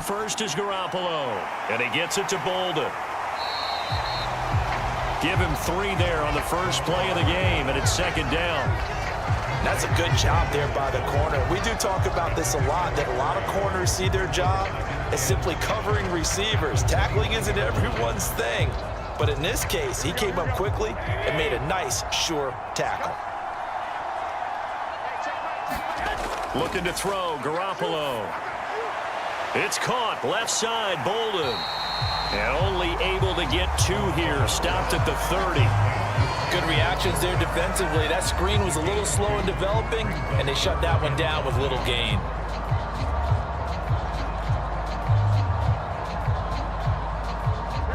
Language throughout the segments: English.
at first is Garoppolo. And he gets it to Bolden. Give him 3 there on the first play of the game, and it's second down. That's a good job there by the corner. We do talk about this a lot, that a lot of corners see their job as simply covering receivers. Tackling isn't everyone's thing. But in this case, he came up quickly and made a nice, sure tackle. Looking to throw, Garoppolo. It's caught, left side, Bolden. And only able to get 2 here, stopped at the 30. Good reactions there defensively. That screen was a little slow in developing, and they shut that one down with little gain.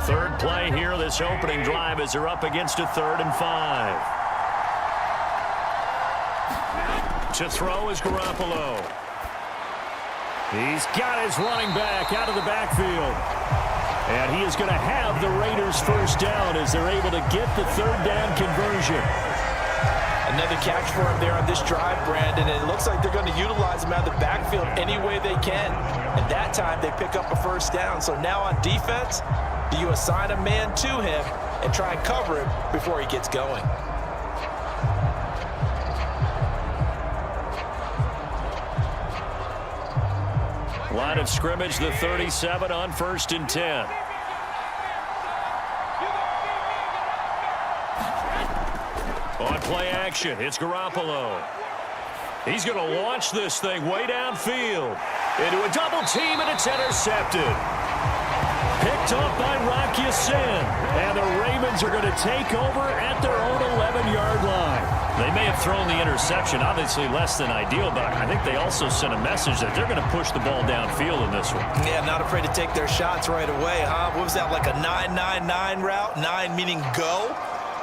Third play here, this opening drive as they're up against a 3rd and 5. To throw is Garoppolo. He's got his running back out of the backfield. And he is going to have the Raiders first down as they're able to get the 3rd down conversion. Another catch for him there on this drive, Brandon. And it looks like they're going to utilize him out of the backfield any way they can. And that time they pick up a first down. So now on defense, do you assign a man to him and try and cover him before he gets going? Line of scrimmage, the 37 on 1st and 10. On play action, it's Garoppolo. He's going to launch this thing way downfield. Into a double team, and it's intercepted. Picked off by Rock Ya-Sin. And the Ravens are going to take over at their own 11-yard line. They may have thrown the interception, obviously less than ideal, but I think they also sent a message that they're going to push the ball downfield in this one. Yeah, not afraid to take their shots right away, huh? What was that, like a 9-9-9 route? 9 meaning go?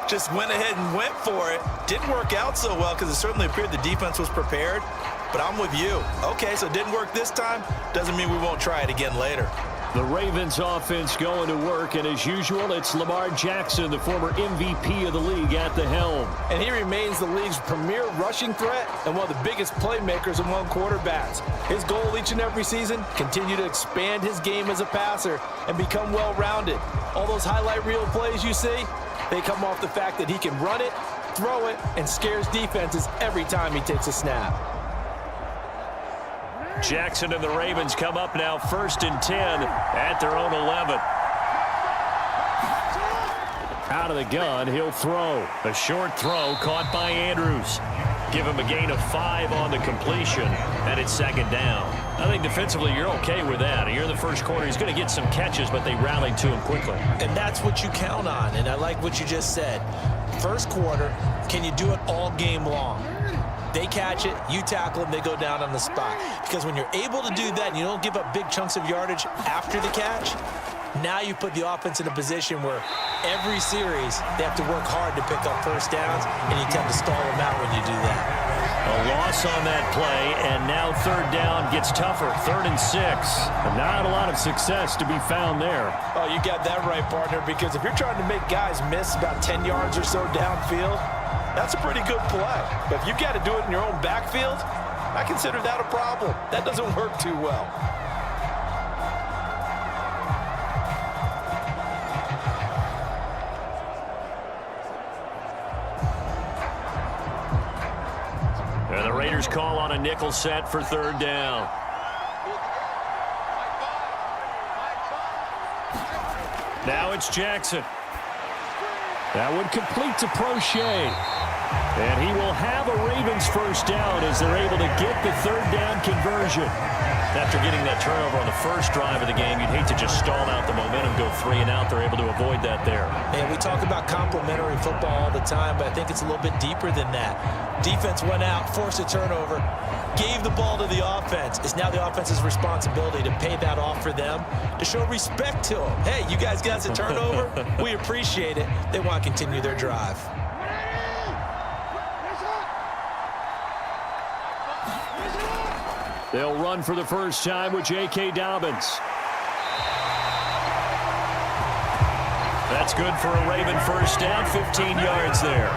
Just went ahead and went for it. Didn't work out so well because it certainly appeared the defense was prepared. But I'm with you. Okay, so it didn't work this time. Doesn't mean we won't try it again later. The Ravens offense going to work, and as usual, it's Lamar Jackson, the former MVP of the league, at the helm. And he remains the league's premier rushing threat and one of the biggest playmakers among quarterbacks. His goal each and every season, continue to expand his game as a passer and become well-rounded. All those highlight reel plays you see, they come off the fact that he can run it, throw it, and scares defenses every time he takes a snap. Jackson and the Ravens come up now 1st and 10 at their own 11. Out of the gun, he'll throw. A short throw caught by Andrews. Give him a gain of 5 on the completion, and it's second down. I think defensively you're okay with that. You're in the first quarter. He's going to get some catches, but they rallied to him quickly. And that's what you count on, and I like what you just said. First quarter, can you do it all game long? They catch it, you tackle them, they go down on the spot. Because when you're able to do that and you don't give up big chunks of yardage after the catch, now you put the offense in a position where every series they have to work hard to pick up first downs, and you tend to stall them out when you do that. A loss on that play, and now 3rd down gets tougher. 3rd and 6. Not a lot of success to be found there. Oh, you got that right, partner, because if you're trying to make guys miss about 10 yards or so downfield, that's a pretty good play. But if you've got to do it in your own backfield, I consider that a problem. That doesn't work too well. And the Raiders call on a nickel set for 3rd down. Now it's Jackson. That one complete to Prochet. And he will have a Ravens first down as they're able to get the 3rd down conversion. After getting that turnover on the first drive of the game, you'd hate to just stall out the momentum, go 3 and out. They're able to avoid that there. And we talk about complementary football all the time, but I think it's a little bit deeper than that. Defense went out, forced a turnover, gave the ball to the offense. It's now the offense's responsibility to pay that off for them, to show respect to them. Hey, you guys got a turnover? We appreciate it. They want to continue their drive. They'll run for the first time with J.K. Dobbins. That's good for a Raven first down, 15 yards there.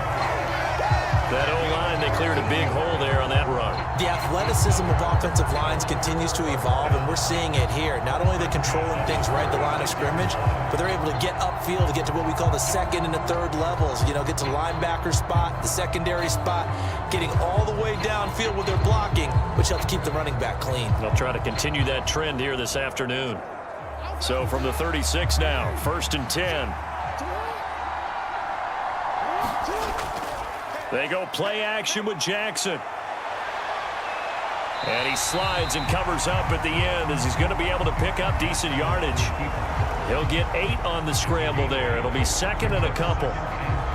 That O-line, they cleared a big hole there on that run. The athleticism of offensive lines continues to evolve, and we're seeing it here. Not only are they controlling things right at the line of scrimmage, but they're able to get upfield to get to what we call the second and the third levels. You know, get to linebacker spot, the secondary spot, getting all the way downfield with their blocking, which helps keep the running back clean. They'll try to continue that trend here this afternoon. So from the 36 now, 1st and 10. They go play action with Jackson. And he slides and covers up at the end as he's going to be able to pick up decent yardage. He'll get 8 on the scramble there. It'll be 2nd and a couple.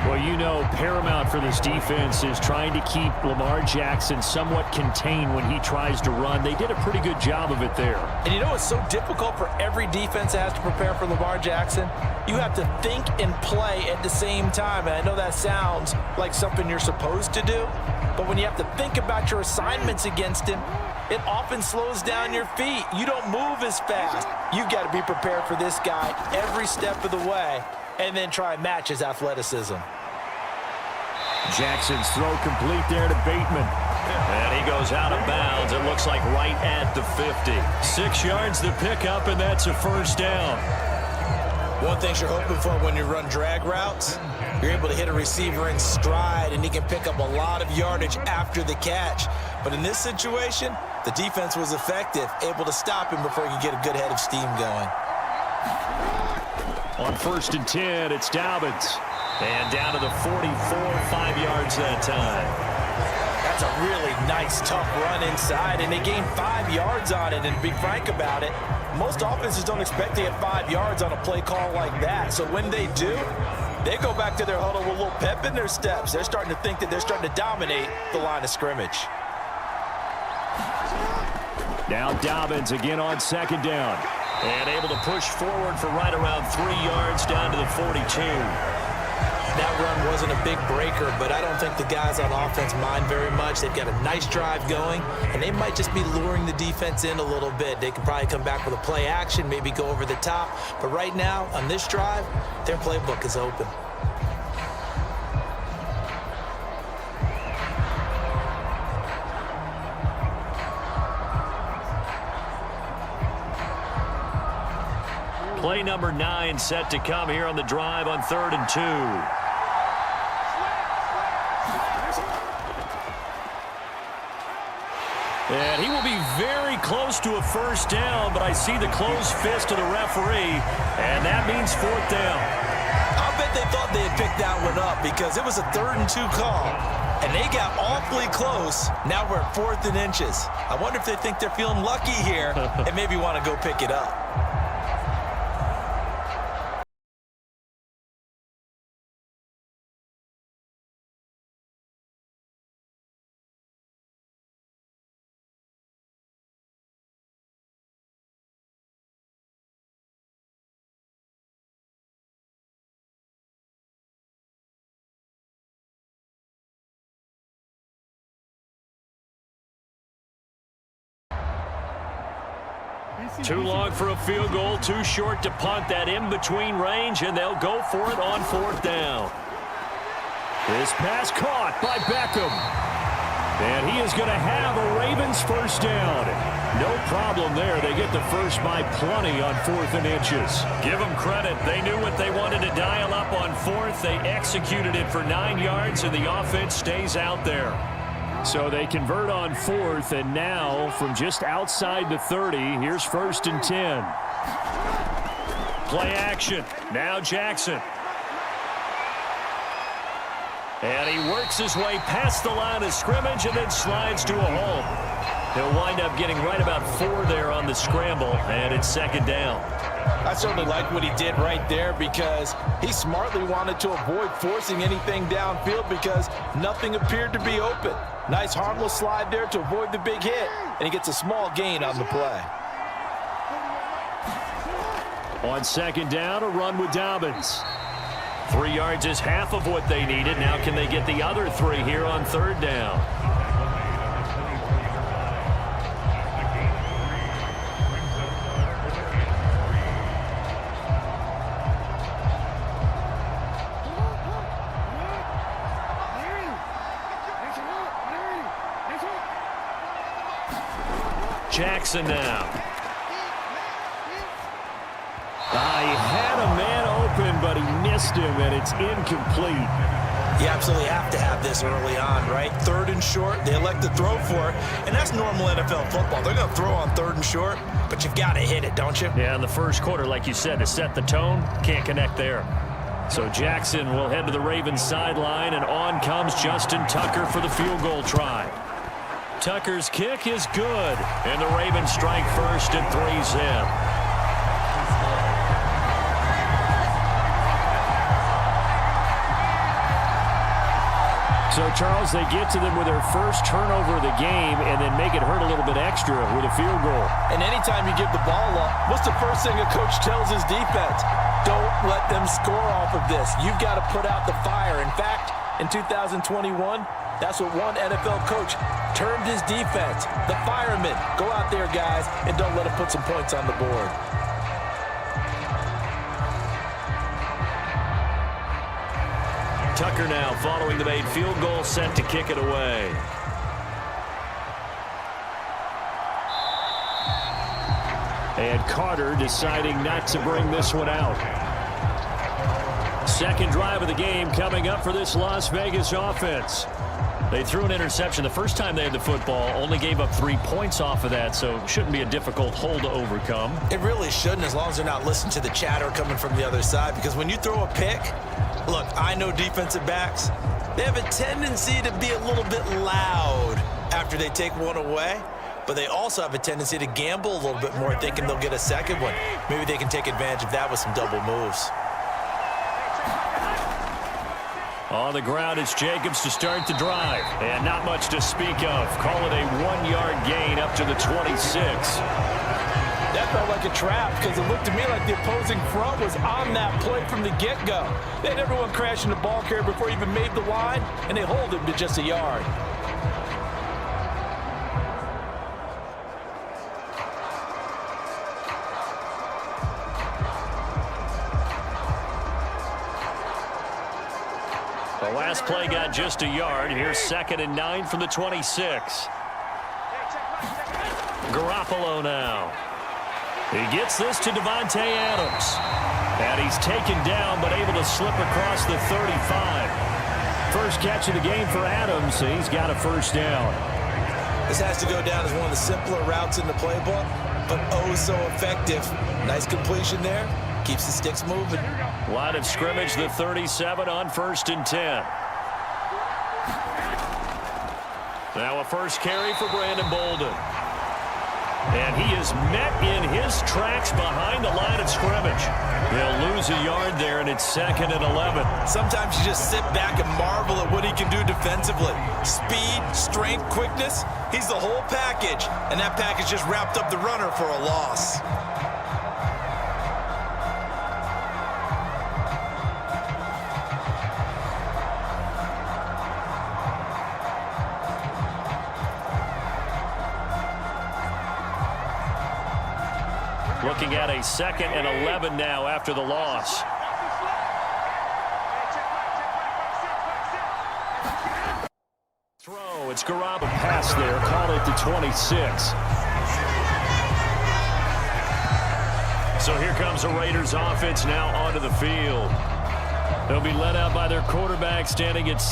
Well, you know, paramount for this defense is trying to keep Lamar Jackson somewhat contained when he tries to run. They did a pretty good job of it there. And you know it's so difficult for every defense that has to prepare for Lamar Jackson? You have to think and play at the same time. And I know that sounds like something you're supposed to do, but when you have to think about your assignments against him, it often slows down your feet. You don't move as fast. You've got to be prepared for this guy every step of the way and then try and match his athleticism. Jackson's throw complete there to Bateman. And he goes out of bounds. It looks like right at the 50. 6 yards to pick up, and that's a 1st down. One thing you're hoping for when you run drag routes, you're able to hit a receiver in stride, and he can pick up a lot of yardage after the catch. But in this situation, the defense was effective, able to stop him before he could get a good head of steam going. On 1st and 10, it's Dobbins. And down to the 44, 5 yards that time. That's a really nice, tough run inside, and they gained 5 yards on it. And to be frank about it, most offenses don't expect to get 5 yards on a play call like that. So when they do, they go back to their huddle with a little pep in their steps. They're starting to think that they're starting to dominate the line of scrimmage. Now Dobbins again on 2nd down. And able to push forward for right around 3 yards down to the 42. That run wasn't a big breaker, but I don't think the guys on offense mind very much. They've got a nice drive going, and they might just be luring the defense in a little bit. They can probably come back with a play action, maybe go over the top. But right now, on this drive, their playbook is open. Play number 9 set to come here on the drive on 3rd and 2. And he will be very close to a 1st down, but I see the closed fist of the referee, and that means 4th down. I bet they thought they had picked that one up because it was a 3rd and 2 call, and they got awfully close. Now we're at 4th and inches. I wonder if they think they're feeling lucky here and maybe want to go pick it up. Too long for a field goal, too short to punt. That in-between range, and they'll go for it on 4th down. This pass caught by Beckham. And he is going to have a Ravens 1st down. No problem there. They get the first by plenty on 4th and inches. Give them credit. They knew what they wanted to dial up on 4th. They executed it for 9 yards, and the offense stays out there. So they convert on 4th, and now from just outside the 30, here's 1st and 10. Play action. Now Jackson. And he works his way past the line of scrimmage and then slides to a hole. He'll wind up getting right about 4 there on the scramble, and it's 2nd down. I certainly like what he did right there because he smartly wanted to avoid forcing anything downfield because nothing appeared to be open. Nice harmless slide there to avoid the big hit, and he gets a small gain on the play. On 2nd down, a run with Dobbins. 3 yards is half of what they needed. Now can they get the other 3 here on 3rd down? Jackson now. He had a man open, but he missed him, and it's incomplete. You absolutely have to have this early on, right? 3rd and short, they elect to throw for it, and that's normal NFL football. They're going to throw on 3rd and short, but you've got to hit it, don't you? Yeah, in the first quarter, like you said, to set the tone, can't connect there. So Jackson will head to the Ravens sideline, and on comes Justin Tucker for the field goal try. Tucker's kick is good, and the Ravens strike first and 3's in. So, Charles, they get to them with their first turnover of the game and then make it hurt a little bit extra with a field goal. And anytime you give the ball up, what's the first thing a coach tells his defense? Don't let them score off of this. You've got to put out the fire. In fact, in 2021, that's what one NFL coach termed his defense, the firemen. Go out there, guys, and don't let them put some points on the board. Tucker now following the made field goal, set to kick it away. And Carter deciding not to bring this one out. Second drive of the game coming up for this Las Vegas offense. They threw an interception the first time they had the football, only gave up 3 points off of that, so it shouldn't be a difficult hole to overcome. It really shouldn't, as long as they're not listening to the chatter coming from the other side, because when you throw a pick, look, I know defensive backs, they have a tendency to be a little bit loud after they take one away, but they also have a tendency to gamble a little bit more, thinking they'll get a second one. Maybe they can take advantage of that with some double moves. On the ground, it's Jacobs to start the drive. And not much to speak of. Call it a 1-yard gain up to the 26. That felt like a trap because it looked to me like the opposing front was on that play from the get-go. They had everyone crashing the ball carrier before he even made the line, and they hold him to just a yard. The last play got just a yard. Here's 2nd and 9 from the 26. Garoppolo now. He gets this to Davante Adams. And he's taken down, but able to slip across the 35. First catch of the game for Adams. He's got a first down. This has to go down as one of the simpler routes in the playbook, but oh so effective. Nice completion there. Keeps the sticks moving. Line of scrimmage, the 37 on 1st and 10. Now a first carry for Brandon Bolden. And he is met in his tracks behind the line of scrimmage. They'll lose a yard there, and it's 2nd and 11. Sometimes you just sit back and marvel at what he can do defensively. Speed, strength, quickness, he's the whole package. And that package just wrapped up the runner for a loss. Looking at a 2nd and 11 now after the loss. Throw, it's Garoppolo. Pass there, call it the 26. So here comes the Raiders offense now onto the field. They'll be led out by their quarterback standing at